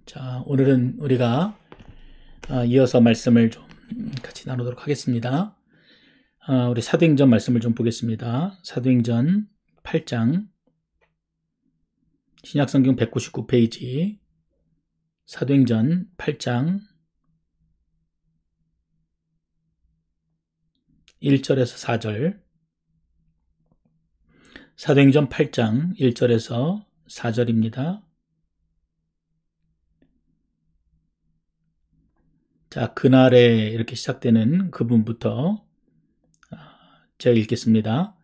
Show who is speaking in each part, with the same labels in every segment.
Speaker 1: 자, 오늘은 우리가 이어서 말씀을 좀 같이 나누도록 하겠습니다. 우리 사도행전 말씀을 좀 보겠습니다. 사도행전 8장 신약성경 199페이지 사도행전 8장 1절에서 4절 사도행전 8장 1절에서 4절입니다. 자, 그날에 이렇게 시작되는 그 부분부터 제가 읽겠습니다.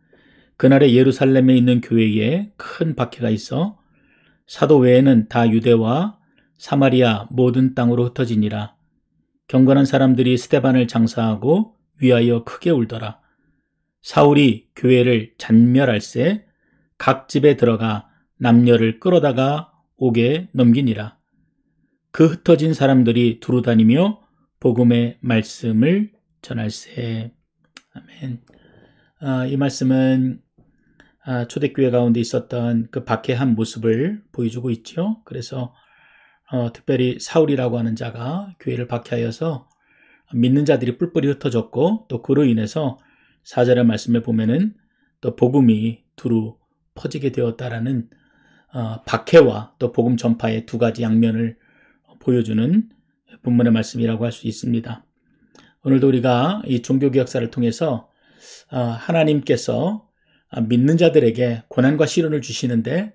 Speaker 1: 그날에 예루살렘에 있는 교회에 큰 박해가 있어 사도 외에는 다 유대와 사마리아 모든 땅으로 흩어지니라. 경건한 사람들이 스데반을 장사하고 위하여 크게 울더라. 사울이 교회를 잔멸할세 각 집에 들어가 남녀를 끌어다가 옥에 넘기니라. 그 흩어진 사람들이 두루 다니며 복음의 말씀을 전할세. 아멘. 이 말씀은 초대교회 가운데 있었던 그 박해한 모습을 보여주고 있죠. 그래서 특별히 사울이라고 하는 자가 교회를 박해하여서 믿는 자들이 뿔뿔이 흩어졌고, 또 그로 인해서 4절의 말씀에 보면은 또 복음이 두루 퍼지게 되었다라는 박해와 또 복음 전파의 두 가지 양면을 보여주는 본문의 말씀이라고 할 수 있습니다. 오늘도 우리가 이 종교개 역사를 통해서 하나님께서 믿는 자들에게 고난과 시련을 주시는데,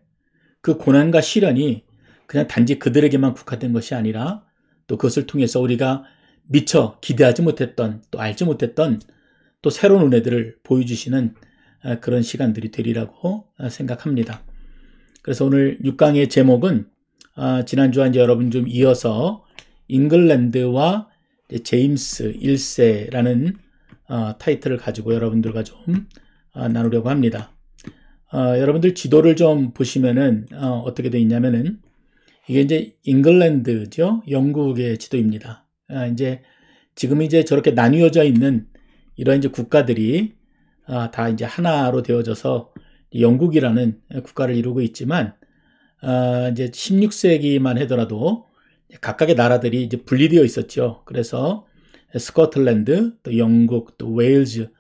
Speaker 1: 그 고난과 시련이 그냥 단지 그들에게만 국한된 것이 아니라 또 그것을 통해서 우리가 미처 기대하지 못했던, 또 알지 못했던 또 새로운 은혜들을 보여주시는 그런 시간들이 되리라고 생각합니다. 그래서 오늘 6강의 제목은 지난주와 이제 여러분 좀 이어서 잉글랜드와 제임스 1세라는 타이틀을 가지고 여러분들과 좀 나누려고 합니다. 여러분들 지도를 좀 보시면은 어떻게 되어 있냐면은 이게 이제 잉글랜드죠. 영국의 지도입니다. 이제 지금 이제 저렇게 나뉘어져 있는 이런 이제 국가들이 다 이제 하나로 되어져서 영국이라는 국가를 이루고 있지만, 이제 16세기만 하더라도 각각의 나라들이 이제 분리되어 있었죠. 그래서 스코틀랜드, 또 영국, 또 웨일즈,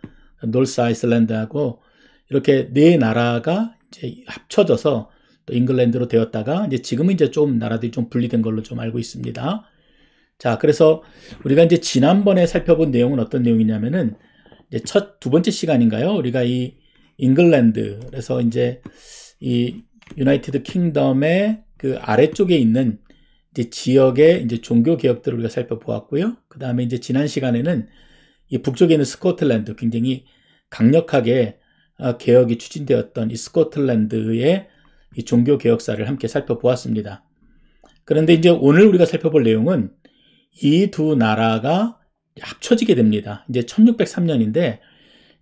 Speaker 1: 노스 아이슬란드하고 이렇게 네 나라가 이제 합쳐져서 또 잉글랜드로 되었다가, 이제 지금은 이제 좀 나라들이 좀 분리된 걸로 좀 알고 있습니다. 자, 그래서 우리가 이제 지난번에 살펴본 내용은 어떤 내용이냐면은 이제 두 번째 시간인가요? 우리가 이 잉글랜드, 그래서 이제 이 유나이티드 킹덤의 그 아래쪽에 있는 이제 지역의 이제 종교 개혁들을 우리가 살펴보았고요. 그 다음에 이제 지난 시간에는 이 북쪽에 있는 스코틀랜드, 굉장히 강력하게 개혁이 추진되었던 이 스코틀랜드의 이 종교 개혁사를 함께 살펴보았습니다. 그런데 이제 오늘 우리가 살펴볼 내용은 이 두 나라가 합쳐지게 됩니다. 이제 1603년인데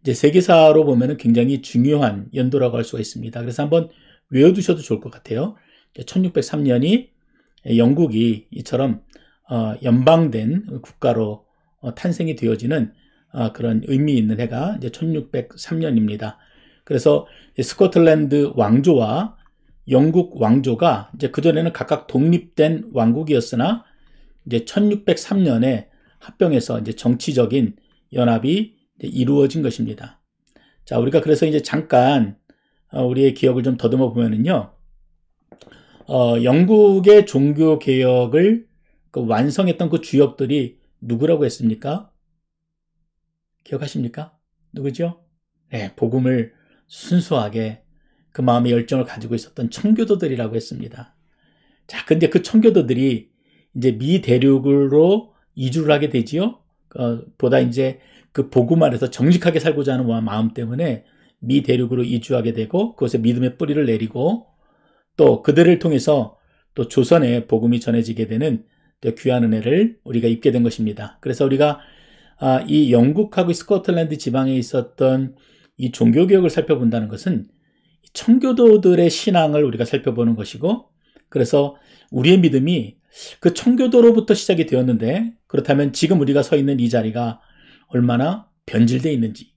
Speaker 1: 이제 세계사로 보면은 굉장히 중요한 연도라고 할 수가 있습니다. 그래서 한번 외워두셔도 좋을 것 같아요. 1603년이 영국이 이처럼 연방된 국가로 탄생이 되어지는 그런 의미 있는 해가 이제 1603년입니다. 그래서 스코틀랜드 왕조와 영국 왕조가 이제 그전에는 각각 독립된 왕국이었으나 이제 1603년에 합병해서 이제 정치적인 연합이 이제 이루어진 것입니다. 자, 우리가 그래서 이제 잠깐 우리의 기억을 좀 더듬어 보면은요, 영국의 종교 개혁을 완성했던 그 주역들이 누구라고 했습니까? 기억하십니까? 누구죠? 네, 복음을 순수하게 그 마음의 열정을 가지고 있었던 청교도들이라고 했습니다. 자, 근데 그 청교도들이 이제 미 대륙으로 이주를 하게 되지요. 보다 이제 그 복음 안에서 정직하게 살고자 하는 마음 때문에 미 대륙으로 이주하게 되고, 그것에 믿음의 뿌리를 내리고, 또 그들을 통해서 또 조선에 복음이 전해지게 되는 또 귀한 은혜를 우리가 입게 된 것입니다. 그래서 우리가 이 영국하고 스코틀랜드 지방에 있었던 이 종교개혁을 살펴본다는 것은 청교도들의 신앙을 우리가 살펴보는 것이고, 그래서 우리의 믿음이 그 청교도로부터 시작이 되었는데, 그렇다면 지금 우리가 서 있는 이 자리가 얼마나 변질되어 있는지,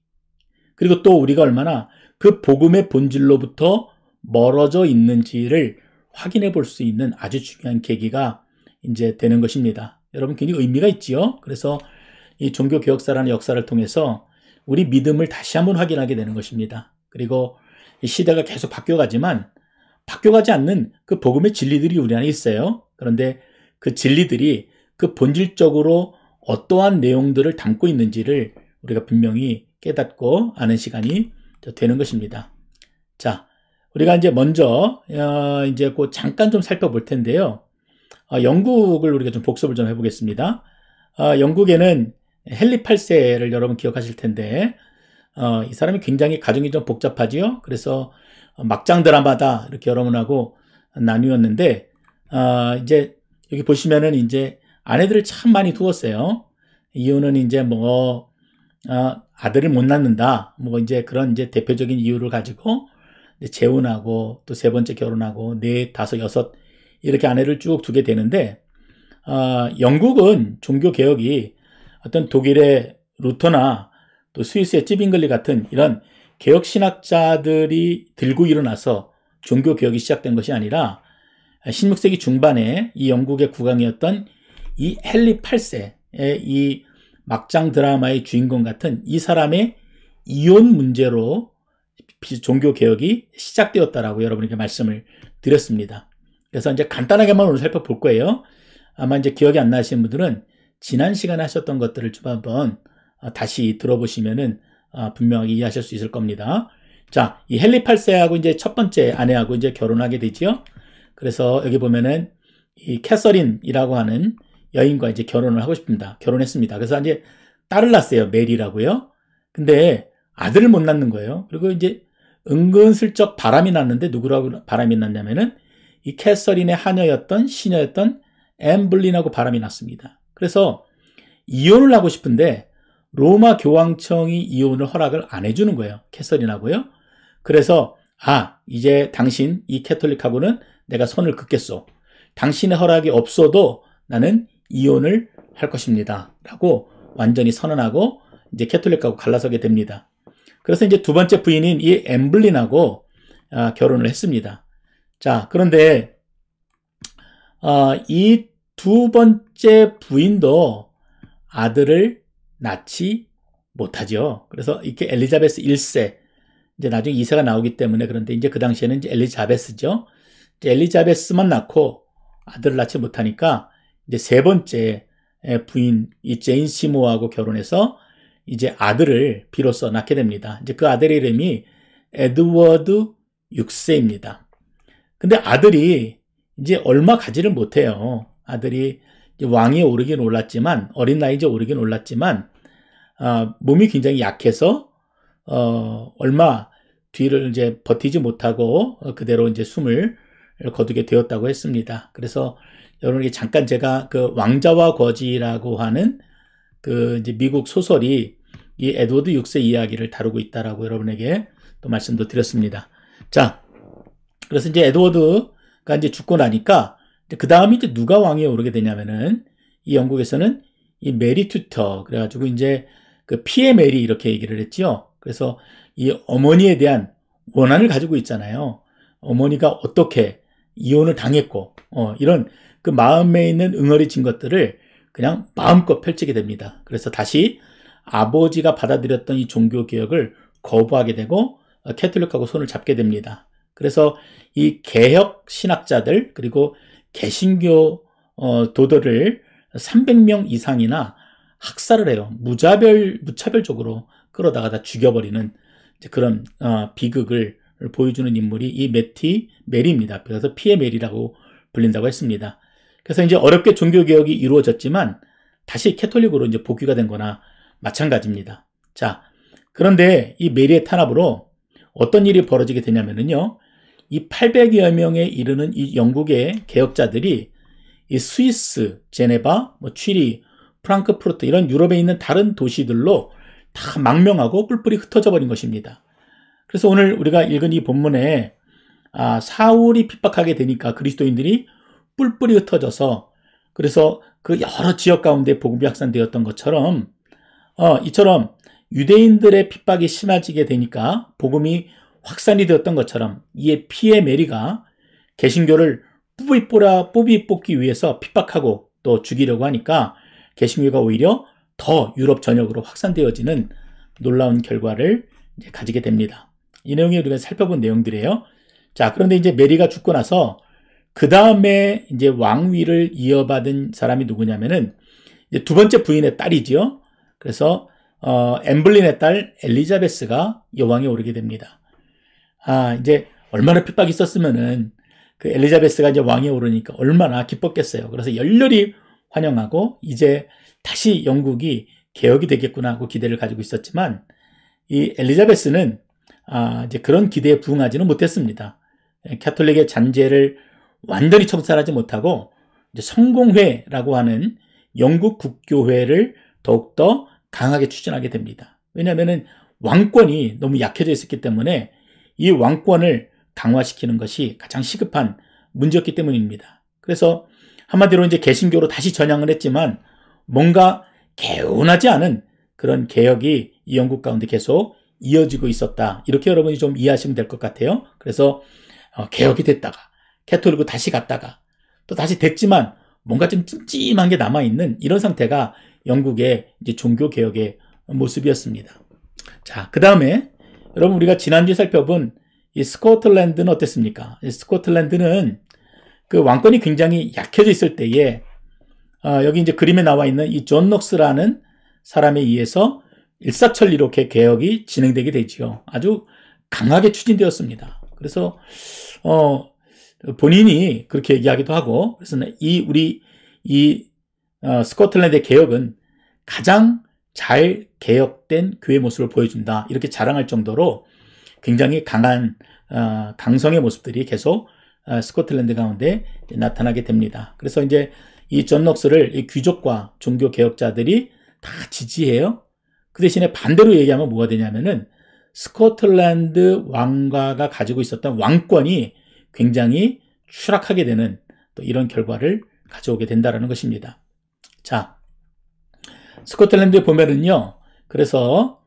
Speaker 1: 그리고 또 우리가 얼마나 그 복음의 본질로부터 멀어져 있는지를 확인해 볼 수 있는 아주 중요한 계기가 이제 되는 것입니다. 여러분 굉장히 의미가 있지요. 그래서 이 종교개혁사라는 역사를 통해서 우리 믿음을 다시 한번 확인하게 되는 것입니다. 그리고 이 시대가 계속 바뀌어가지만 바뀌어가지 않는 그 복음의 진리들이 우리 안에 있어요. 그런데 그 진리들이 그 본질적으로 어떠한 내용들을 담고 있는지를 우리가 분명히 깨닫고 아는 시간이 되는 것입니다. 자, 우리가 이제 먼저 이제 그 잠깐 좀 살펴볼 텐데요. 영국을 우리가 좀 복습을 좀 해보겠습니다. 영국에는 헨리 8세를 여러분 기억하실 텐데 이 사람이 굉장히 가정이 좀 복잡하지요. 그래서 막장 드라마다 이렇게 여러분하고 나누었는데 이제 여기 보시면은 이제 아내들을 참 많이 두었어요. 이유는 이제 뭐 아들을 못 낳는다. 뭐 이제 그런 이제 대표적인 이유를 가지고 재혼하고 또 세 번째 결혼하고 네, 다섯, 여섯 이렇게 아내를 쭉 두게 되는데 영국은 종교 개혁이 어떤 독일의 루터나 또 스위스의 찌빙글리 같은 이런 개혁 신학자들이 들고 일어나서 종교 개혁이 시작된 것이 아니라 16세기 중반에 이 영국의 국왕이었던 이 헨리 8세의 이 막장 드라마의 주인공 같은 이 사람의 이혼 문제로 종교 개혁이 시작되었다라고 여러분에게 말씀을 드렸습니다. 그래서 이제 간단하게만 오늘 살펴볼 거예요. 아마 이제 기억이 안 나시는 분들은 지난 시간에 하셨던 것들을 좀 한번 다시 들어보시면은 분명히 이해하실 수 있을 겁니다. 자, 이 헨리 8세하고 이제 첫 번째 아내하고 이제 결혼하게 되지요. 그래서 여기 보면은 이 캐서린이라고 하는 여인과 이제 결혼을 하고 싶습니다. 결혼했습니다. 그래서 이제 딸을 낳았어요. 메리라고요. 근데 아들을 못 낳는 거예요. 그리고 이제 은근슬쩍 바람이 났는데 누구라고 바람이 났냐면은 이 캐서린의 하녀였던 시녀였던 앤 볼린하고 바람이 났습니다. 그래서 이혼을 하고 싶은데 로마 교황청이 이혼을 허락을 안 해주는 거예요. 캐서린하고요. 그래서 이제 당신 이 캐톨릭하고는 내가 선을 긋겠소. 당신의 허락이 없어도 나는 이혼을 할 것입니다. 라고 완전히 선언하고 이제 캐톨릭하고 갈라서게 됩니다. 그래서 이제 두 번째 부인인 이 엠블린하고 결혼을 했습니다. 자, 그런데 이 두 번째 부인도 아들을 낳지 못하죠. 그래서 이렇게 엘리자베스 1세, 이제 나중에 2세가 나오기 때문에 그런데 이제 그 당시에는 이제 엘리자베스죠. 이제 엘리자베스만 낳고 아들을 낳지 못하니까 이제 세 번째 부인 이 제인 시모하고 결혼해서 이제 아들을 비로소 낳게 됩니다. 이제 그 아들의 이름이 에드워드 6세입니다. 근데 아들이 이제 얼마 가지를 못해요. 아들이 이제 왕위에 오르긴 올랐지만 어린 나이에 오르긴 올랐지만 몸이 굉장히 약해서 얼마 뒤를 이제 버티지 못하고 그대로 이제 숨을 거두게 되었다고 했습니다. 그래서 여러분에게 잠깐 제가 그 왕자와 거지라고 하는 그 이제 미국 소설이 이 에드워드 6세 이야기를 다루고 있다라고 여러분에게 또 말씀도 드렸습니다. 자, 그래서 이제 에드워드가 이제 죽고 나니까 그 다음에 이제 누가 왕위에 오르게 되냐면은 이 영국에서는 이 메리 튜터 그래가지고 이제 그 피의 메리 이렇게 얘기를 했죠. 그래서 이 어머니에 대한 원한을 가지고 있잖아요. 어머니가 어떻게 이혼을 당했고 이런 그 마음에 있는 응어리진 것들을 그냥 마음껏 펼치게 됩니다. 그래서 다시 아버지가 받아들였던 이 종교 개혁을 거부하게 되고 캐톨릭하고 손을 잡게 됩니다. 그래서 이 개혁 신학자들 그리고 개신교 도들을 300명 이상이나 학살을 해요. 무차별적으로 끌어다가 다 죽여버리는 그런 비극을 보여주는 인물이 이 메리입니다. 그래서 피의 메리라고 불린다고 했습니다. 그래서 이제 어렵게 종교개혁이 이루어졌지만 다시 캐톨릭으로 이제 복귀가 된 거나 마찬가지입니다. 자, 그런데 이 메리의 탄압으로 어떤 일이 벌어지게 되냐면요. 이 800여 명에 이르는 이 영국의 개혁자들이 이 스위스, 제네바, 취리, 프랑크푸르트 이런 유럽에 있는 다른 도시들로 다 망명하고 뿔뿔이 흩어져 버린 것입니다. 그래서 오늘 우리가 읽은 이 본문에 사울이 핍박하게 되니까 그리스도인들이 뿔뿔이 흩어져서 그래서 그 여러 지역 가운데 복음이 확산되었던 것처럼 이처럼 유대인들의 핍박이 심해지게 되니까 복음이 확산이 되었던 것처럼 이에 피의 메리가 개신교를 뿌비 뽑기 위해서 핍박하고 또 죽이려고 하니까 개신교가 오히려 더 유럽 전역으로 확산되어지는 놀라운 결과를 이제 가지게 됩니다. 이 내용이 우리가 살펴본 내용들이에요. 자, 그런데 이제 메리가 죽고 나서 그 다음에 이제 왕위를 이어받은 사람이 누구냐면은 이제 두 번째 부인의 딸이지요. 그래서 엠블린의 딸 엘리자베스가 여왕에 오르게 됩니다. 이제 얼마나 핍박이 있었으면은 그 엘리자베스가 이제 왕에 오르니까 얼마나 기뻤겠어요. 그래서 열렬히 환영하고 이제 다시 영국이 개혁이 되겠구나 하고 기대를 가지고 있었지만 이 엘리자베스는 이제 그런 기대에 부응하지는 못했습니다. 가톨릭의 잔재를 완전히 청산하지 못하고 이제 성공회라고 하는 영국 국교회를 더욱더 강하게 추진하게 됩니다. 왜냐하면 왕권이 너무 약해져 있었기 때문에 이 왕권을 강화시키는 것이 가장 시급한 문제였기 때문입니다. 그래서 한마디로 이제 개신교로 다시 전향을 했지만 뭔가 개운하지 않은 그런 개혁이 이 영국 가운데 계속 이어지고 있었다. 이렇게 여러분이 좀 이해하시면 될 것 같아요. 그래서 개혁이 됐다가 캐톨릭으로 다시 갔다가 또 다시 됐지만 뭔가 좀 찜찜한 게 남아있는 이런 상태가 영국의 이제 종교개혁의 모습이었습니다. 자, 그 다음에 여러분 우리가 지난주에 살펴본 이 스코틀랜드는 어땠습니까? 이 스코틀랜드는 그 왕권이 굉장히 약해져 있을 때에 여기 이제 그림에 나와 있는 이 존 녹스라는 사람에 의해서 일사천리로 이렇게 개혁이 진행되게 되지요. 아주 강하게 추진되었습니다. 그래서 본인이 그렇게 얘기하기도 하고, 그래서 우리 스코틀랜드의 개혁은 가장 잘 개혁된 교회 모습을 보여준다. 이렇게 자랑할 정도로 굉장히 강한 강성의 모습들이 계속 스코틀랜드 가운데 나타나게 됩니다. 그래서 이제 이 존 녹스를 이 귀족과 종교 개혁자들이 다 지지해요. 그 대신에 반대로 얘기하면 뭐가 되냐면은 스코틀랜드 왕가가 가지고 있었던 왕권이 굉장히 추락하게 되는 또 이런 결과를 가져오게 된다는 것입니다. 자, 스코틀랜드에 보면은요, 그래서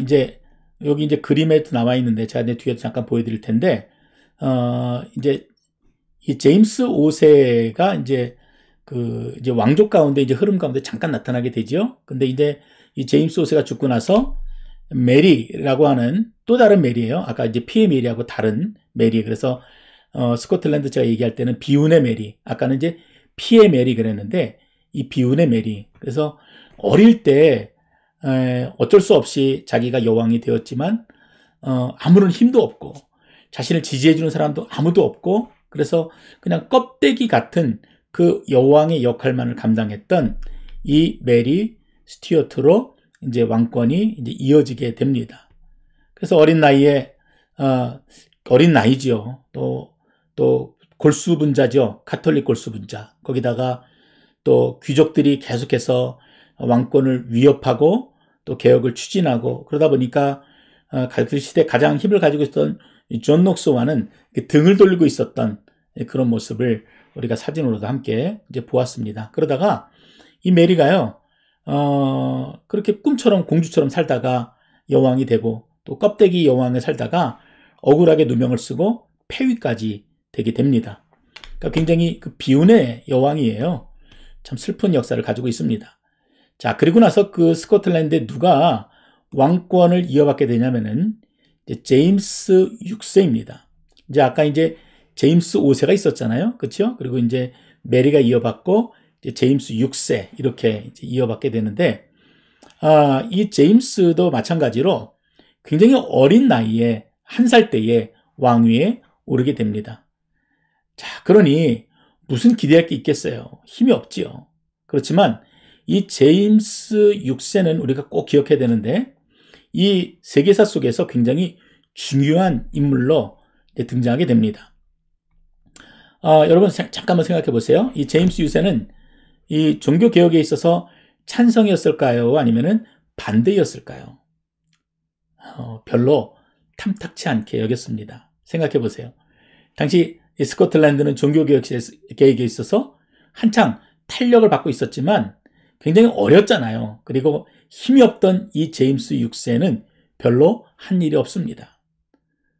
Speaker 1: 이제 여기 이제 그림에도 나와 있는데 제가 이제 뒤에도 잠깐 보여드릴 텐데 이제 이 제임스 5세가 이제 이제 왕족 가운데 이제 흐름 가운데 잠깐 나타나게 되죠. 근데 이제 이 제임스 5세가 죽고 나서 메리라고 하는 또 다른 메리예요. 아까 이제 피의 메리하고 다른 메리. 그래서 스코틀랜드 제가 얘기할 때는 비운의 메리. 아까는 이제 피의 메리 그랬는데 이 비운의 메리. 그래서 어릴 때 어쩔 수 없이 자기가 여왕이 되었지만 아무런 힘도 없고 자신을 지지해주는 사람도 아무도 없고 그래서 그냥 껍데기 같은 그 여왕의 역할만을 감당했던 이 메리 스튜어트로 이제 왕권이 이제 이어지게 됩니다. 그래서 어린 나이지요. 또 골수분자죠. 가톨릭 골수분자. 거기다가 또 귀족들이 계속해서 왕권을 위협하고 또 개혁을 추진하고 그러다 보니까 그 시대 가장 힘을 가지고 있었던 존 녹스와는 등을 돌리고 있었던 그런 모습을 우리가 사진으로도 함께 이제 보았습니다. 그러다가 이 메리가요, 그렇게 꿈처럼 공주처럼 살다가 여왕이 되고 또 껍데기 여왕에 살다가 억울하게 누명을 쓰고 폐위까지 되게 됩니다. 그러니까 굉장히 그 비운의 여왕이에요. 참 슬픈 역사를 가지고 있습니다. 자, 그리고 나서 그 스코틀랜드에 누가 왕권을 이어받게 되냐면은 이제 제임스 6세입니다. 이제 아까 이제 제임스 5세가 있었잖아요. 그렇죠? 그리고 이제 메리가 이어받고 이제 제임스 6세 이렇게 이제 이어받게 되는데 이 제임스도 마찬가지로 굉장히 어린 나이에 1살 때에 왕위에 오르게 됩니다. 자, 그러니 무슨 기대할 게 있겠어요? 힘이 없지요. 그렇지만 이 제임스 6세는 우리가 꼭 기억해야 되는데 이 세계사 속에서 굉장히 중요한 인물로 등장하게 됩니다. 여러분 잠깐만 생각해 보세요. 이 제임스 6세는 이 종교 개혁에 있어서 찬성이었을까요? 아니면은 반대였을까요? 별로 탐탁치 않게 여겼습니다. 생각해 보세요. 당시 스코틀랜드는 종교 개혁에 있어서 한창 탄력을 받고 있었지만 굉장히 어렸잖아요. 그리고 힘이 없던 이 제임스 6세는 별로 한 일이 없습니다.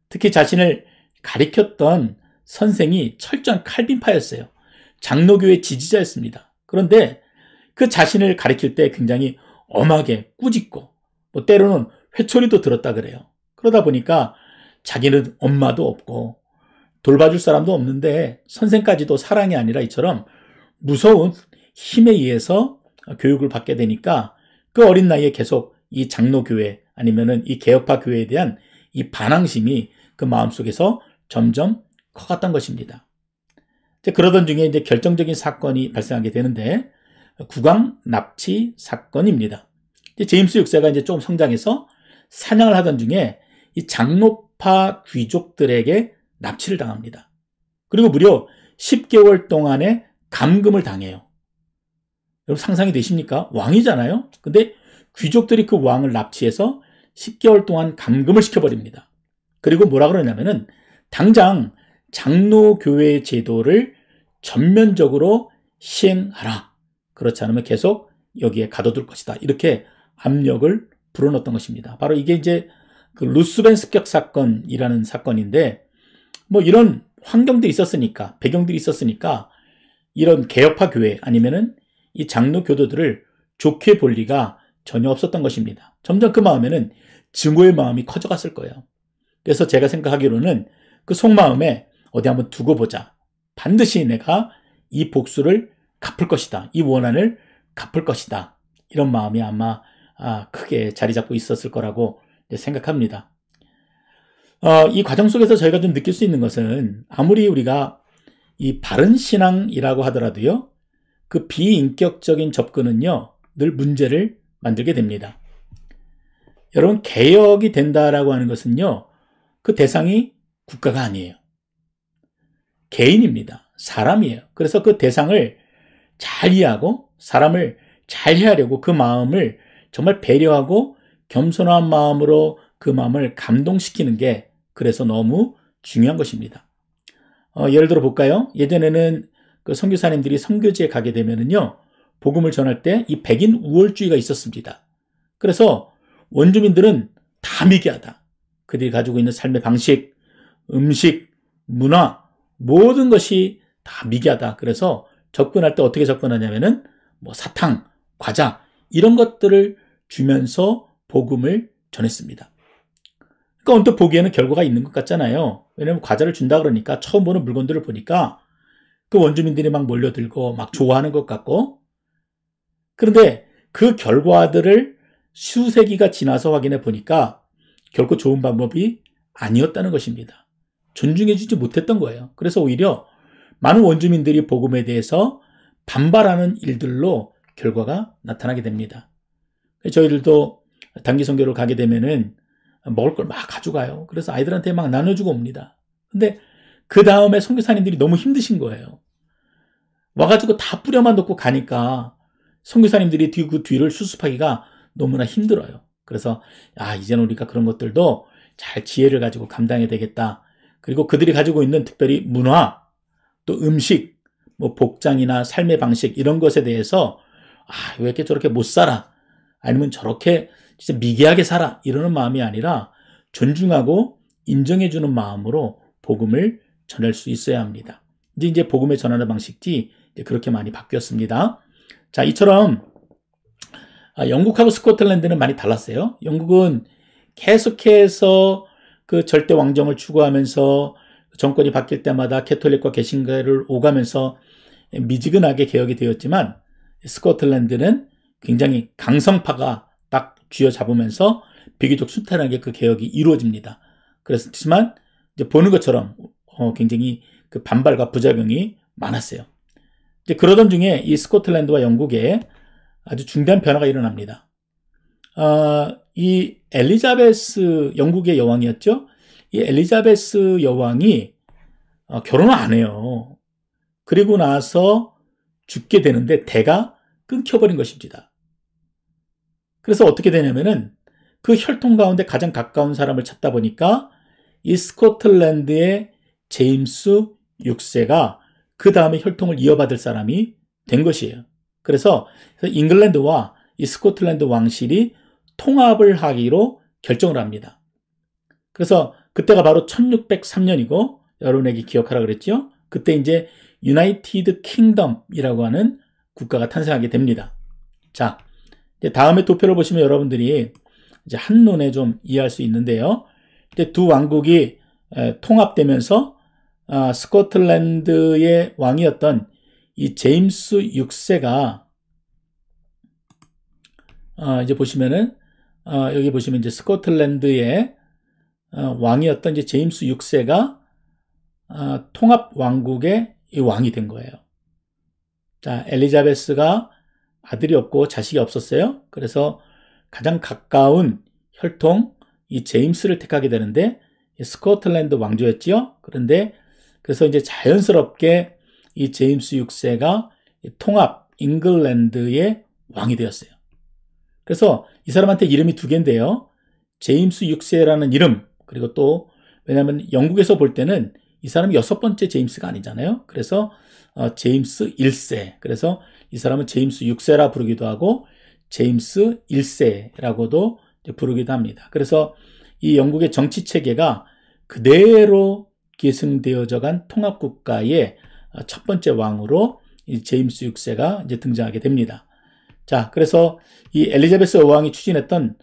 Speaker 1: 특히 자신을 가리켰던 선생이 철저한 칼빈파였어요. 장로교의 지지자였습니다. 그런데 그 자신을 가리킬 때 굉장히 엄하게 꾸짖고 뭐 때로는 회초리도 들었다 그래요. 그러다 보니까 자기는 엄마도 없고 돌봐줄 사람도 없는데 선생까지도 사랑이 아니라 이처럼 무서운 힘에 의해서 교육을 받게 되니까 그 어린 나이에 계속 이 장로교회 아니면은 이 개혁파 교회에 대한 이 반항심이 그 마음속에서 점점 커갔던 것입니다. 그러던 중에 이제 결정적인 사건이 발생하게 되는데 국왕 납치 사건입니다. 제임스 6세가 이제 조금 성장해서 사냥을 하던 중에 이 장로파 귀족들에게 납치를 당합니다. 그리고 무려 10개월 동안의 감금을 당해요. 여러분 상상이 되십니까? 왕이잖아요. 근데 귀족들이 그 왕을 납치해서 10개월 동안 감금을 시켜버립니다. 그리고 뭐라 그러냐면은 당장 장로교회 제도를 전면적으로 시행하라. 그렇지 않으면 계속 여기에 가둬둘 것이다. 이렇게 압력을 불어넣었던 것입니다. 바로 이게 이제 그 루스벤 습격 사건이라는 사건인데 뭐 이런 환경들이 있었으니까 배경들이 있었으니까 이런 개혁파 교회 아니면은 이 장로 교도들을 좋게 볼 리가 전혀 없었던 것입니다. 점점 그 마음에는 증오의 마음이 커져갔을 거예요. 그래서 제가 생각하기로는 그 속마음에 어디 한번 두고 보자. 반드시 내가 이 복수를 갚을 것이다. 이 원한을 갚을 것이다. 이런 마음이 아마 크게 자리 잡고 있었을 거라고 생각합니다. 이 과정 속에서 저희가 좀 느낄 수 있는 것은 아무리 우리가 이 바른 신앙이라고 하더라도요. 그 비인격적인 접근은요. 늘 문제를 만들게 됩니다. 여러분 개혁이 된다라고 하는 것은요. 그 대상이 국가가 아니에요. 개인입니다. 사람이에요. 그래서 그 대상을 잘 이해하고 사람을 잘 헤아려고 그 마음을 정말 배려하고 겸손한 마음으로 그 마음을 감동시키는 게 그래서 너무 중요한 것입니다. 예를 들어 볼까요? 예전에는 그 선교사님들이 선교지에 가게 되면은요, 복음을 전할 때 이 백인 우월주의가 있었습니다. 그래서 원주민들은 다 미개하다. 그들이 가지고 있는 삶의 방식, 음식, 문화, 모든 것이 다 미개하다. 그래서 접근할 때 어떻게 접근하냐면은 뭐 사탕, 과자 이런 것들을 주면서 복음을 전했습니다. 그러니까 언뜻 보기에는 결과가 있는 것 같잖아요. 왜냐하면 과자를 준다 그러니까 처음 보는 물건들을 보니까 그 원주민들이 막 몰려들고 막 좋아하는 것 같고, 그런데 그 결과들을 수세기가 지나서 확인해 보니까 결코 좋은 방법이 아니었다는 것입니다. 존중해주지 못했던 거예요. 그래서 오히려 많은 원주민들이 복음에 대해서 반발하는 일들로 결과가 나타나게 됩니다. 저희들도 단기 선교를 가게 되면은 먹을 걸 막 가져가요. 그래서 아이들한테 막 나눠주고 옵니다. 근데 그 다음에 선교사님들이 너무 힘드신 거예요. 와가지고 다 뿌려만 놓고 가니까 선교사님들이 그 뒤를 수습하기가 너무나 힘들어요. 그래서 이제는 우리가 그런 것들도 잘 지혜를 가지고 감당해야 되겠다. 그리고 그들이 가지고 있는 특별히 문화, 또 음식, 뭐 복장이나 삶의 방식 이런 것에 대해서 왜 이렇게 저렇게 못 살아? 아니면 저렇게 진짜 미개하게 살아? 이러는 마음이 아니라 존중하고 인정해주는 마음으로 복음을 전할 수 있어야 합니다. 이제 복음을 전하는 방식이 이제 그렇게 많이 바뀌었습니다. 자, 이처럼 영국하고 스코틀랜드는 많이 달랐어요. 영국은 계속해서 그 절대 왕정을 추구하면서 정권이 바뀔 때마다 캐톨릭과 개신교를 오가면서 미지근하게 개혁이 되었지만 스코틀랜드는 굉장히 강성파가 딱 쥐어잡으면서 비교적 순탄하게 그 개혁이 이루어집니다. 그렇지만 이제 보는 것처럼 굉장히 그 반발과 부작용이 많았어요. 이제 그러던 중에 이 스코틀랜드와 영국에 아주 중대한 변화가 일어납니다. 이 엘리자베스 영국의 여왕이었죠. 이 엘리자베스 여왕이 결혼을 안 해요. 그리고 나서 죽게 되는데 대가 끊겨버린 것입니다. 그래서 어떻게 되냐면은 그 혈통 가운데 가장 가까운 사람을 찾다 보니까 이 스코틀랜드의 제임스 6세가 그 다음에 혈통을 이어받을 사람이 된 것이에요. 그래서 잉글랜드와 이 스코틀랜드 왕실이 통합을 하기로 결정을 합니다. 그래서 그때가 바로 1603년이고 여러분에게 기억하라 그랬죠? 그때 이제 유나이티드 킹덤이라고 하는 국가가 탄생하게 됩니다. 자, 이제 다음에 도표를 보시면 여러분들이 이제 한눈에 좀 이해할 수 있는데요. 이제 두 왕국이 통합되면서 스코틀랜드의 왕이었던 이 제임스 6세가 이제 보시면은 여기 보시면 이제 스코틀랜드의 왕이었던 이제 제임스 6세가 통합 왕국의 이 왕이 된 거예요. 자, 엘리자베스가 아들이 없고 자식이 없었어요. 그래서 가장 가까운 혈통 이 제임스를 택하게 되는데 스코틀랜드 왕조였지요. 그런데 그래서 이제 자연스럽게 이 제임스 6세가 통합 잉글랜드의 왕이 되었어요. 그래서 이 사람한테 이름이 두 개인데요. 제임스 6세라는 이름, 그리고 또 왜냐하면 영국에서 볼 때는 이 사람이 6번째 제임스가 아니잖아요. 그래서 제임스 1세, 그래서 이 사람은 제임스 6세라 부르기도 하고 제임스 1세라고도 부르기도 합니다. 그래서 이 영국의 정치 체계가 그대로 계승되어져 간 통합국가의 첫 번째 왕으로 이 제임스 6세가 이제 등장하게 됩니다. 자, 그래서 이 엘리자베스 여왕이 추진했던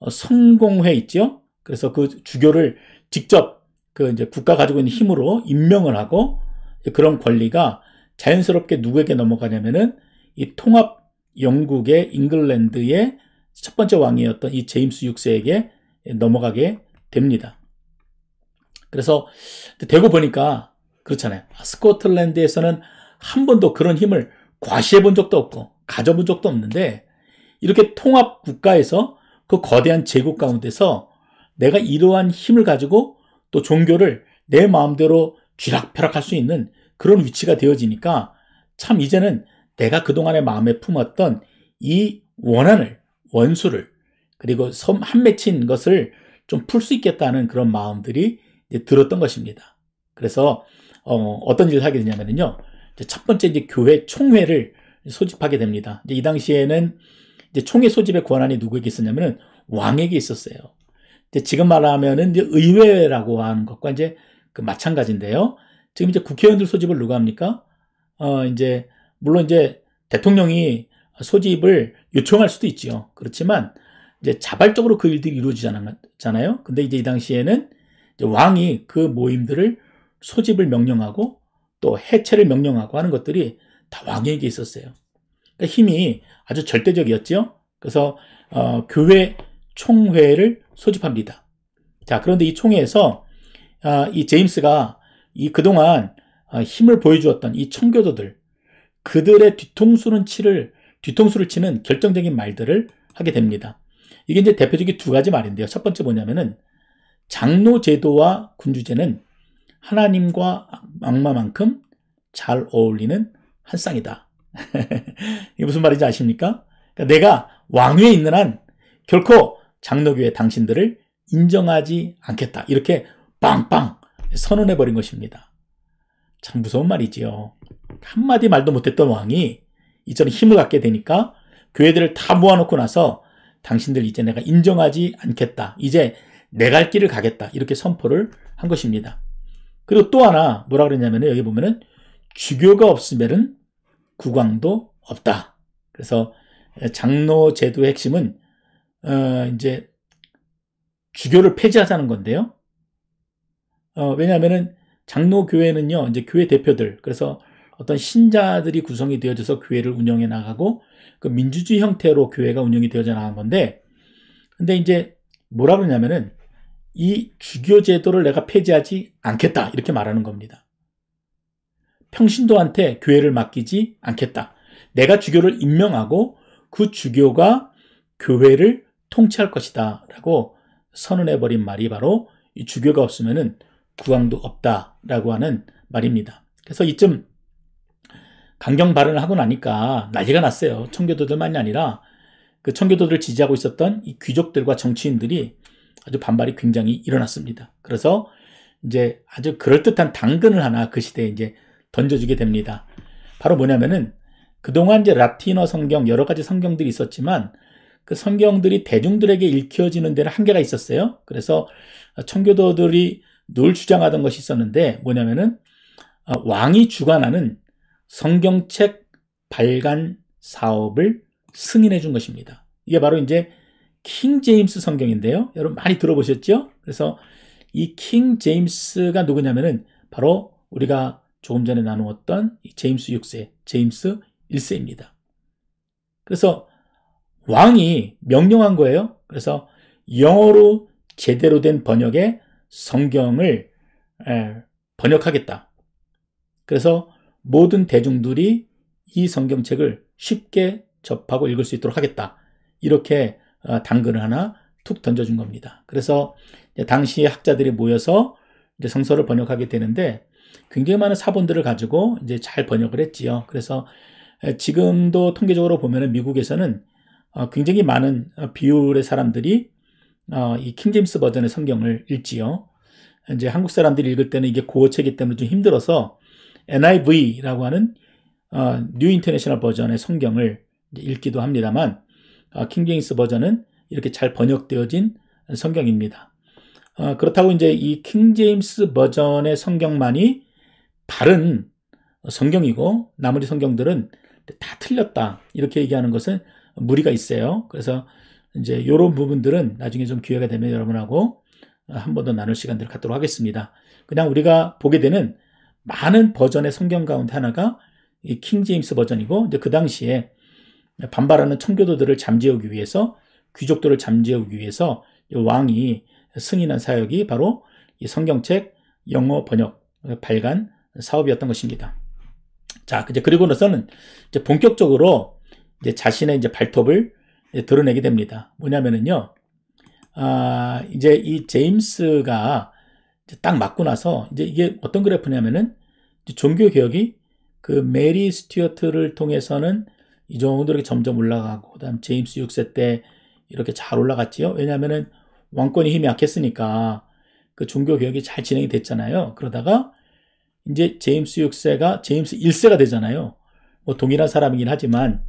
Speaker 1: 성공회 있죠? 그래서 그 주교를 직접 그 이제 국가 가지고 있는 힘으로 임명을 하고 그런 권리가 자연스럽게 누구에게 넘어가냐면은 이 통합 영국의 잉글랜드의 첫 번째 왕이었던 이 제임스 6세에게 넘어가게 됩니다. 그래서 되고 보니까 그렇잖아요. 스코틀랜드에서는 한 번도 그런 힘을 과시해 본 적도 없고 가져본 적도 없는데 이렇게 통합 국가에서 그 거대한 제국 가운데서 내가 이러한 힘을 가지고 또 종교를 내 마음대로 쥐락펴락할 수 있는 그런 위치가 되어지니까 참 이제는 내가 그동안에 마음에 품었던 이 원수를 그리고 한 맺힌 것을 좀 풀 수 있겠다는 그런 마음들이 이제 들었던 것입니다. 그래서 어떤 일을 하게 되냐면요. 첫 번째 이제 교회 총회를 소집하게 됩니다. 이제 이 당시에는 이제 총회 소집의 권한이 누구에게 있었냐면은 왕에게 있었어요. 이제 지금 말하면은 이제 의회라고 하는 것과 이제 그 마찬가지인데요. 지금 이제 국회의원들 소집을 누가 합니까? 이제 물론 이제 대통령이 소집을 요청할 수도 있지요. 그렇지만 이제 자발적으로 그 일들이 이루어지잖아요. 근데 이제 이 당시에는 이제 왕이 그 모임들을 소집을 명령하고 또 해체를 명령하고 하는 것들이 다 왕에게 있었어요. 그러니까 힘이 아주 절대적이었죠. 그래서 교회 총회를 소집합니다. 자, 그런데 이 총회에서 이 제임스가 이 그동안 힘을 보여주었던 이 청교도들 그들의 뒤통수를 치는 결정적인 말들을 하게 됩니다. 이게 이제 대표적인 두 가지 말인데요. 첫 번째 뭐냐면은 장로 제도와 군주제는 하나님과 악마만큼 잘 어울리는 한 쌍이다. 이게 무슨 말인지 아십니까? 그러니까 내가 왕위에 있는 한 결코 장로교회 당신들을 인정하지 않겠다. 이렇게 빵빵 선언해버린 것입니다. 참 무서운 말이지요. 한마디 말도 못했던 왕이 이제는 힘을 갖게 되니까 교회들을 다 모아놓고 나서 당신들 이제 내가 인정하지 않겠다. 이제 내 갈 길을 가겠다. 이렇게 선포를 한 것입니다. 그리고 또 하나 뭐라 그랬냐면 여기 보면은 주교가 없으면은 국왕도 없다. 그래서 장로 제도의 핵심은 이제 주교를 폐지하자는 건데요. 왜냐하면은 장로 교회는요, 이제 교회 대표들, 그래서 어떤 신자들이 구성이 되어져서 교회를 운영해 나가고 그 민주주의 형태로 교회가 운영이 되어져 나간 건데, 근데 이제 뭐라 그러냐면은 이 주교 제도를 내가 폐지하지 않겠다 이렇게 말하는 겁니다. 평신도한테 교회를 맡기지 않겠다. 내가 주교를 임명하고 그 주교가 교회를 통치할 것이다 라고 선언해버린 말이 바로 이 주교가 없으면은 국왕도 없다라고 하는 말입니다. 그래서 이쯤 강경 발언을 하고 나니까 난리가 났어요. 청교도들만이 아니라 그 청교도들을 지지하고 있었던 이 귀족들과 정치인들이 아주 반발이 굉장히 일어났습니다. 그래서 이제 아주 그럴듯한 당근을 하나 그 시대에 이제 던져주게 됩니다. 바로 뭐냐면은 그동안 이제 라틴어 성경 여러 가지 성경들이 있었지만 그 성경들이 대중들에게 읽혀지는 데는 한계가 있었어요. 그래서 청교도들이 늘 주장하던 것이 있었는데 뭐냐면은 왕이 주관하는 성경책 발간 사업을 승인해 준 것입니다. 이게 바로 이제 킹 제임스 성경인데요. 여러분 많이 들어보셨죠? 그래서 이 킹 제임스가 누구냐면은 바로 우리가 조금 전에 나누었던 제임스 6세, 제임스 1세입니다. 그래서 왕이 명령한 거예요. 그래서 영어로 제대로 된 번역의 성경을 번역하겠다. 그래서 모든 대중들이 이 성경책을 쉽게 접하고 읽을 수 있도록 하겠다. 이렇게 당근을 하나 툭 던져준 겁니다. 그래서 당시 학자들이 모여서 이제 성서를 번역하게 되는데 굉장히 많은 사본들을 가지고 이제 잘 번역을 했지요. 그래서 지금도 통계적으로 보면은 미국에서는 굉장히 많은 비율의 사람들이 이 킹제임스 버전의 성경을 읽지요. 이제 한국 사람들이 읽을 때는 이게 고어체이기 때문에 좀 힘들어서 NIV라고 하는 뉴 인터내셔널 버전의 성경을 읽기도 합니다만 킹제임스 버전은 이렇게 잘 번역되어진 성경입니다. 그렇다고 이제 이 킹제임스 버전의 성경만이 바른 성경이고 나머지 성경들은 다 틀렸다 이렇게 얘기하는 것은 무리가 있어요. 그래서 이제 이런 부분들은 나중에 좀 기회가 되면 여러분하고 한 번 더 나눌 시간들을 갖도록 하겠습니다. 그냥 우리가 보게 되는 많은 버전의 성경 가운데 하나가 이 킹제임스 버전이고 이제 그 당시에 반발하는 청교도들을 잠재우기 위해서 귀족들을 잠재우기 위해서 왕이 승인한 사역이 바로 이 성경책 영어 번역 발간 사업이었던 것입니다. 자, 이제 그리고 나서는 이제 본격적으로 이제 자신의 이제 발톱을 드러내게 됩니다. 뭐냐면은요, 이제 이 제임스가 이제 딱 맞고 나서 이제 이게 어떤 그래프냐면은 종교 개혁이 그 메리 스튜어트를 통해서는 이 정도로 이렇게 점점 올라가고 그다음 제임스 6세 때 이렇게 잘 올라갔지요. 왜냐하면은 왕권이 힘이 약했으니까 그 종교 개혁이 잘 진행이 됐잖아요. 그러다가 이제 제임스 6세가 제임스 1세가 되잖아요. 뭐 동일한 사람이긴 하지만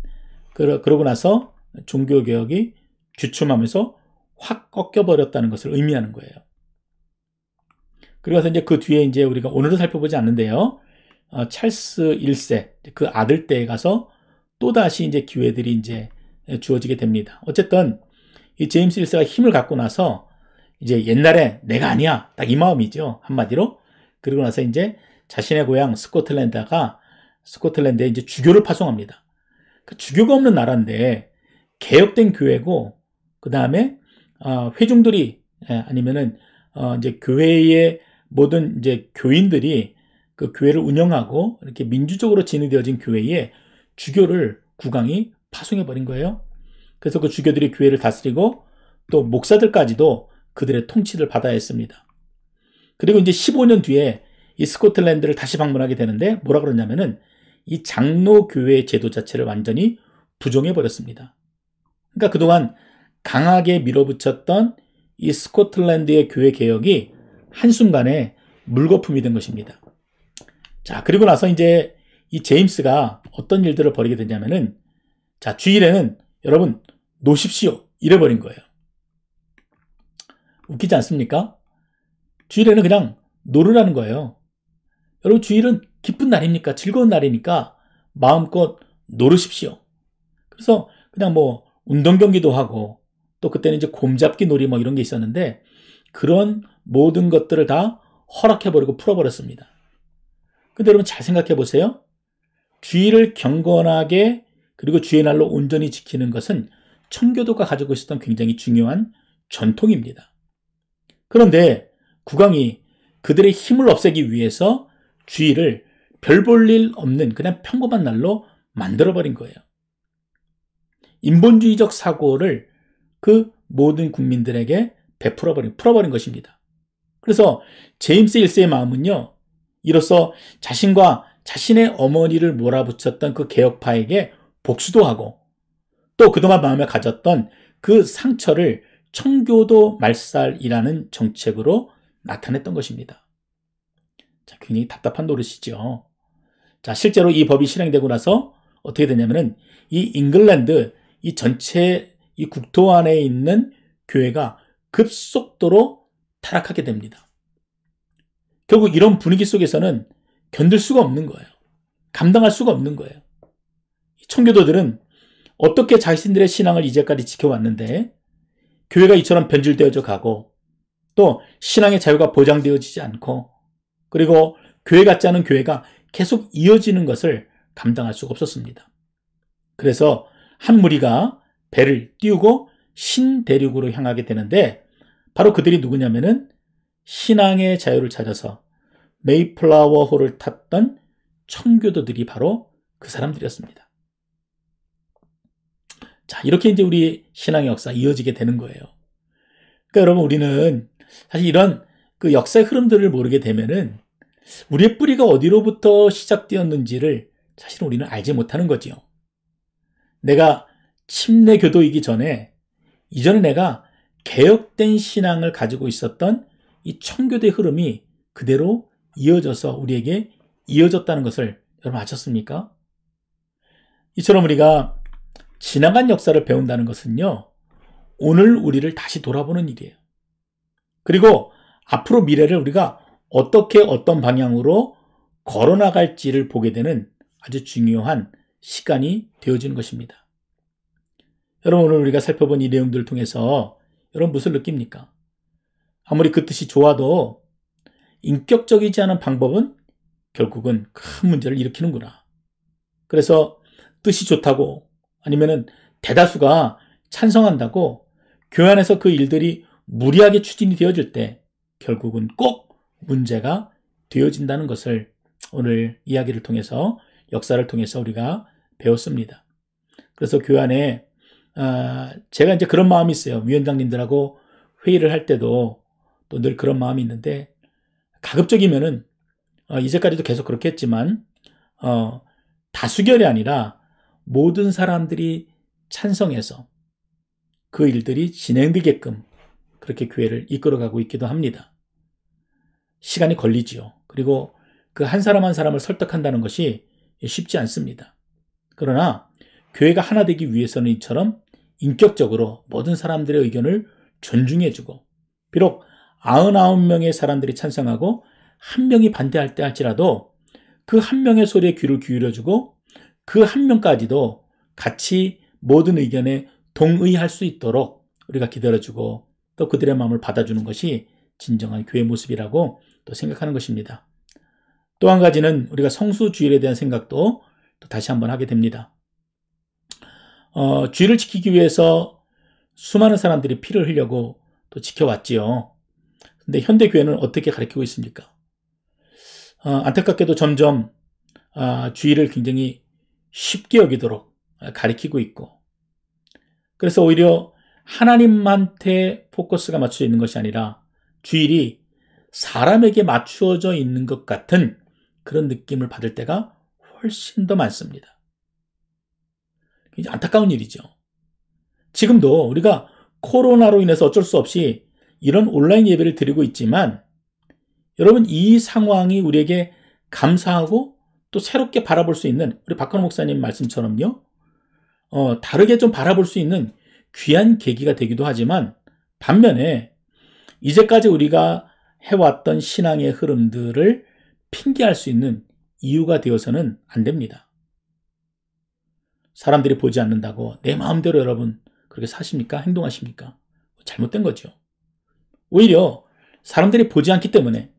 Speaker 1: 그러고 나서 종교 개혁이 주춤하면서 확 꺾여버렸다는 것을 의미하는 거예요. 그래서 이제 그 뒤에 이제 우리가 오늘은 살펴보지 않는데요. 찰스 1세 그 아들 때에 가서 또 다시 이제 기회들이 이제 주어지게 됩니다. 어쨌든 이 제임스 1세가 힘을 갖고 나서 이제 옛날에 내가 아니야 딱 이 마음이죠. 한마디로. 그리고 나서 이제 자신의 고향 스코틀랜드에 이제 주교를 파송합니다. 그 주교가 없는 나라인데 개혁된 교회고 그 다음에 회중들이 아니면은 이제 교회의 모든 이제 교인들이 그 교회를 운영하고 이렇게 민주적으로 진행되어진 교회에 주교를 국왕이 파송해 버린 거예요. 그래서 그 주교들이 교회를 다스리고 또 목사들까지도 그들의 통치를 받아야 했습니다. 그리고 이제 15년 뒤에 이 스코틀랜드를 다시 방문하게 되는데 뭐라 그러냐면은 이 장로교회 제도 자체를 완전히 부정해 버렸습니다. 그러니까 그동안 강하게 밀어붙였던 이 스코틀랜드의 교회 개혁이 한순간에 물거품이 된 것입니다. 자, 그리고 나서 이제 이 제임스가 어떤 일들을 벌이게 되냐면은 자, 주일에는 여러분 노십시오 이래버린 거예요. 웃기지 않습니까? 주일에는 그냥 노르라는 거예요. 여러분 주일은 기쁜 날입니까? 즐거운 날이니까 마음껏 노르십시오. 그래서 그냥 뭐 운동 경기도 하고 또 그때는 이제 곰잡기 놀이 뭐 이런 게 있었는데 그런 모든 것들을 다 허락해버리고 풀어버렸습니다. 근데 여러분 잘 생각해 보세요. 주일을 경건하게 그리고 주의 날로 온전히 지키는 것은 청교도가 가지고 있었던 굉장히 중요한 전통입니다. 그런데 국왕이 그들의 힘을 없애기 위해서 주일을 별 볼 일 없는 그냥 평범한 날로 만들어버린 거예요. 인본주의적 사고를 그 모든 국민들에게 풀어버린 것입니다. 그래서 제임스 1세의 마음은요, 이로써 자신과 자신의 어머니를 몰아붙였던 그 개혁파에게 복수도 하고 또 그동안 마음에 가졌던 그 상처를 청교도 말살이라는 정책으로 나타냈던 것입니다. 자, 굉장히 답답한 노릇이죠. 자, 실제로 이 법이 실행되고 나서 어떻게 되냐면은 이 잉글랜드 이 전체 이 국토 안에 있는 교회가 급속도로 타락하게 됩니다. 결국 이런 분위기 속에서는 견딜 수가 없는 거예요. 감당할 수가 없는 거예요. 청교도들은 어떻게 자신들의 신앙을 이제까지 지켜왔는데 교회가 이처럼 변질되어져 가고 또 신앙의 자유가 보장되어지지 않고 그리고 교회 같지 않은 교회가 계속 이어지는 것을 감당할 수가 없었습니다. 그래서 한 무리가 배를 띄우고 신대륙으로 향하게 되는데 바로 그들이 누구냐면은 신앙의 자유를 찾아서 메이플라워 호를 탔던 청교도들이 바로 그 사람들이었습니다. 자, 이렇게 이제 우리 신앙의 역사 이어지게 되는 거예요. 그러니까 여러분 우리는 사실 이런 그 역사의 흐름들을 모르게 되면은 우리의 뿌리가 어디로부터 시작되었는지를 사실은 우리는 알지 못하는 거지요. 내가 침례 교도이기 전에 이전에 내가 개혁된 신앙을 가지고 있었던 이 청교도의 흐름이 그대로 이어져서 우리에게 이어졌다는 것을 여러분 아셨습니까? 이처럼 우리가 지나간 역사를 배운다는 것은요, 오늘 우리를 다시 돌아보는 일이에요. 그리고 앞으로 미래를 우리가 어떻게 어떤 방향으로 걸어나갈지를 보게 되는 아주 중요한 시간이 되어지는 것입니다. 여러분 오늘 우리가 살펴본 이 내용들을 통해서 여러분 무엇을 느낍니까? 아무리 그 뜻이 좋아도 인격적이지 않은 방법은 결국은 큰 문제를 일으키는구나. 그래서 뜻이 좋다고 아니면은 대다수가 찬성한다고 교회 안에서 그 일들이 무리하게 추진이 되어질 때 결국은 꼭 문제가 되어진다는 것을 오늘 이야기를 통해서 역사를 통해서 우리가 배웠습니다. 그래서 교회 안에 제가 이제 그런 마음이 있어요. 위원장님들하고 회의를 할 때도 또 늘 그런 마음이 있는데 가급적이면은 이제까지도 계속 그렇게 했지만 다수결이 아니라 모든 사람들이 찬성해서 그 일들이 진행되게끔 그렇게 교회를 이끌어가고 있기도 합니다. 시간이 걸리지요. 그리고 그 한 사람 한 사람을 설득한다는 것이 쉽지 않습니다. 그러나 교회가 하나 되기 위해서는 이처럼 인격적으로 모든 사람들의 의견을 존중해주고 비록 99명의 사람들이 찬성하고 1명이 반대할 때 할지라도 그 1명의 소리에 귀를 기울여주고 그 1명까지도 같이 모든 의견에 동의할 수 있도록 우리가 기다려주고 또 그들의 마음을 받아주는 것이 진정한 교회 모습이라고 또 생각하는 것입니다. 또 한 가지는 우리가 성수주일에 대한 생각도 또 다시 한번 하게 됩니다. 주일을 지키기 위해서 수많은 사람들이 피를 흘려고 또 지켜왔지요. 근데 현대 교회는 어떻게 가르치고 있습니까? 안타깝게도 점점 주일을 굉장히 쉽게 여기도록 가르치고 있고 그래서 오히려 하나님한테 포커스가 맞춰져 있는 것이 아니라 주일이 사람에게 맞추어져 있는 것 같은 그런 느낌을 받을 때가 훨씬 더 많습니다. 굉장히 안타까운 일이죠. 지금도 우리가 코로나로 인해서 어쩔 수 없이 이런 온라인 예배를 드리고 있지만 여러분 이 상황이 우리에게 감사하고 또 새롭게 바라볼 수 있는 우리 박건호 목사님 말씀처럼요. 다르게 좀 바라볼 수 있는 귀한 계기가 되기도 하지만 반면에 이제까지 우리가 해왔던 신앙의 흐름들을 핑계할 수 있는 이유가 되어서는 안 됩니다. 사람들이 보지 않는다고 내 마음대로 여러분 그렇게 사십니까? 행동하십니까? 잘못된 거죠. 오히려 사람들이 보지 않기 때문에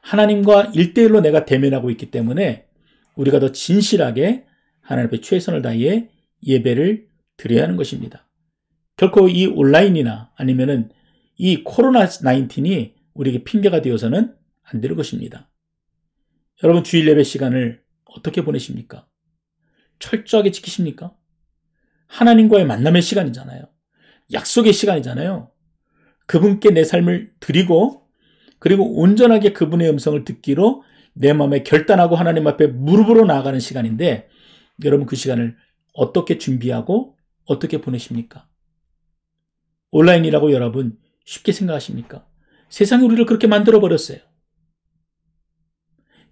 Speaker 1: 하나님과 1대1로 내가 대면하고 있기 때문에 우리가 더 진실하게 하나님 앞에 최선을 다해 예배를 드려야 하는 것입니다. 결코 이 온라인이나 아니면은 이 코로나19이 우리에게 핑계가 되어서는 안 될 것입니다. 여러분 주일 예배 시간을 어떻게 보내십니까? 철저하게 지키십니까? 하나님과의 만남의 시간이잖아요. 약속의 시간이잖아요. 그분께 내 삶을 드리고 그리고 온전하게 그분의 음성을 듣기로 내 마음에 결단하고 하나님 앞에 무릎으로 나아가는 시간인데 여러분 그 시간을 어떻게 준비하고 어떻게 보내십니까? 온라인이라고 여러분 쉽게 생각하십니까? 세상이 우리를 그렇게 만들어버렸어요.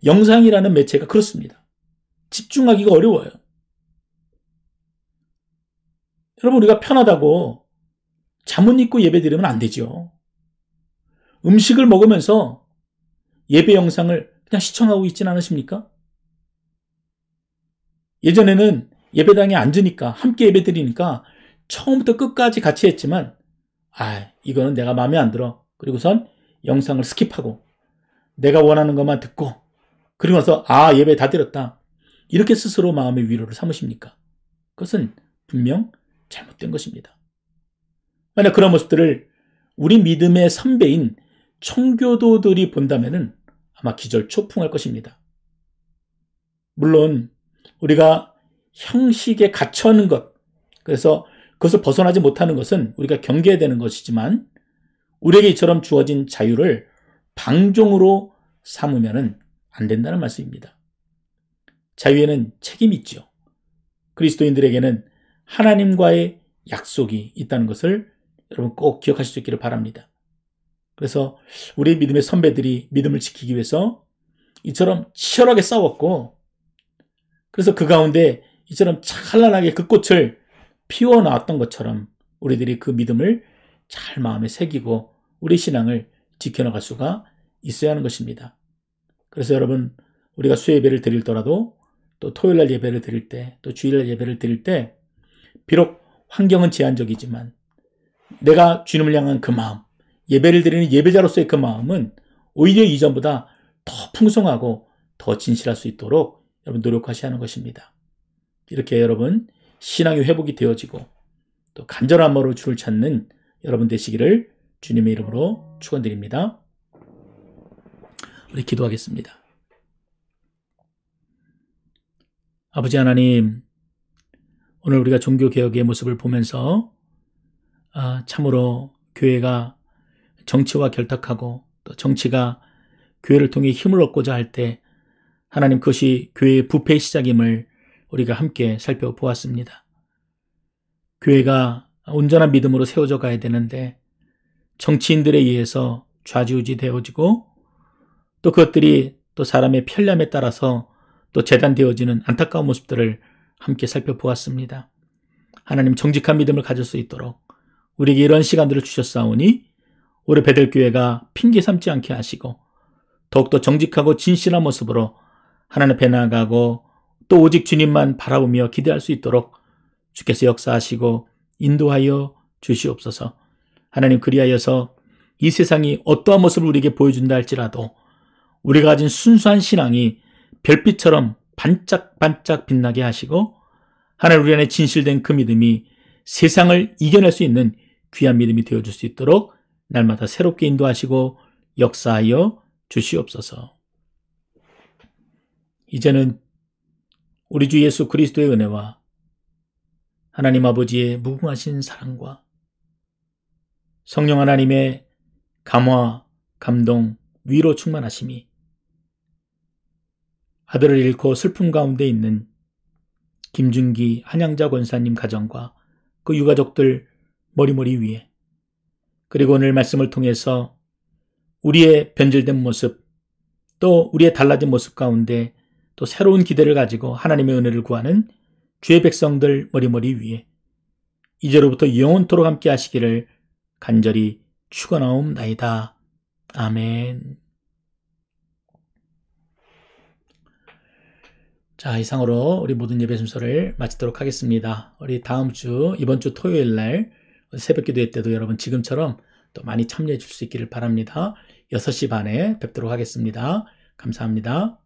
Speaker 1: 영상이라는 매체가 그렇습니다. 집중하기가 어려워요. 여러분 우리가 편하다고 잠옷 입고 예배 드리면 안 되죠. 음식을 먹으면서 예배 영상을 그냥 시청하고 있진 않으십니까? 예전에는 예배당에 앉으니까 함께 예배 드리니까 처음부터 끝까지 같이 했지만 이거는 내가 마음에 안 들어. 그리고선 영상을 스킵하고 내가 원하는 것만 듣고 그리고 나서 예배 다 드렸다. 이렇게 스스로 마음의 위로를 삼으십니까? 그것은 분명 잘못된 것입니다. 만약 그런 모습들을 우리 믿음의 선배인 청교도들이 본다면은 아마 기절초풍할 것입니다. 물론 우리가 형식에 갇혀하는 것, 그래서 그것을 벗어나지 못하는 것은 우리가 경계해야 되는 것이지만 우리에게 이처럼 주어진 자유를 방종으로 삼으면 안 된다는 말씀입니다. 자유에는 책임이 있죠. 그리스도인들에게는 하나님과의 약속이 있다는 것을 여러분 꼭 기억하실 수 있기를 바랍니다. 그래서 우리 믿음의 선배들이 믿음을 지키기 위해서 이처럼 치열하게 싸웠고 그래서 그 가운데 이처럼 찬란하게 그 꽃을 피워나왔던 것처럼 우리들이 그 믿음을 잘 마음에 새기고 우리 신앙을 지켜나갈 수가 있어야 하는 것입니다. 그래서 여러분 우리가 수예배를 드리더라도 또 토요일날 예배를 드릴 때 또 주일날 예배를 드릴 때 비록 환경은 제한적이지만 내가 주님을 향한 그 마음, 예배를 드리는 예배자로서의 그 마음은 오히려 이전보다 더 풍성하고 더 진실할 수 있도록 여러분 노력하셔야 하는 것입니다. 이렇게 여러분 신앙의 회복이 되어지고 또 간절한 마음으로 주를 찾는 여러분 되시기를 주님의 이름으로 축원드립니다. 우리 기도하겠습니다. 아버지 하나님, 오늘 우리가 종교개혁의 모습을 보면서 참으로 교회가 정치와 결탁하고 또 정치가 교회를 통해 힘을 얻고자 할 때 하나님 그것이 교회의 부패의 시작임을 우리가 함께 살펴보았습니다. 교회가 온전한 믿음으로 세워져 가야 되는데 정치인들에 의해서 좌지우지 되어지고 또 그것들이 또 사람의 편리함에 따라서 또 재단되어지는 안타까운 모습들을 함께 살펴보았습니다. 하나님 정직한 믿음을 가질 수 있도록 우리에게 이런 시간들을 주셨사오니 우리 베들교회가 핑계 삼지 않게 하시고 더욱더 정직하고 진실한 모습으로 하나님 앞에 나아가고 또 오직 주님만 바라보며 기대할 수 있도록 주께서 역사하시고 인도하여 주시옵소서. 하나님 그리하여서 이 세상이 어떠한 모습을 우리에게 보여준다 할지라도 우리가 가진 순수한 신앙이 별빛처럼 반짝반짝 빛나게 하시고 하나님 우리 안에 진실된 그 믿음이 세상을 이겨낼 수 있는 귀한 믿음이 되어줄 수 있도록 날마다 새롭게 인도하시고 역사하여 주시옵소서. 이제는 우리 주 예수 그리스도의 은혜와 하나님 아버지의 무궁하신 사랑과 성령 하나님의 감화, 감동, 위로 충만하심이 아들을 잃고 슬픔 가운데 있는 김준기 한양자 권사님 가정과 그 유가족들 머리머리 위에 그리고 오늘 말씀을 통해서 우리의 변질된 모습 또 우리의 달라진 모습 가운데 또 새로운 기대를 가지고 하나님의 은혜를 구하는 주의 백성들 머리머리 위에 이제로부터 영원토록 함께 하시기를 간절히 축원하옵나이다. 아멘. 자, 이상으로 우리 모든 예배 순서를 마치도록 하겠습니다. 우리 이번 주 토요일 날 새벽 기도회 때도 여러분 지금처럼 또 많이 참여해 줄 수 있기를 바랍니다. 6시 반에 뵙도록 하겠습니다. 감사합니다.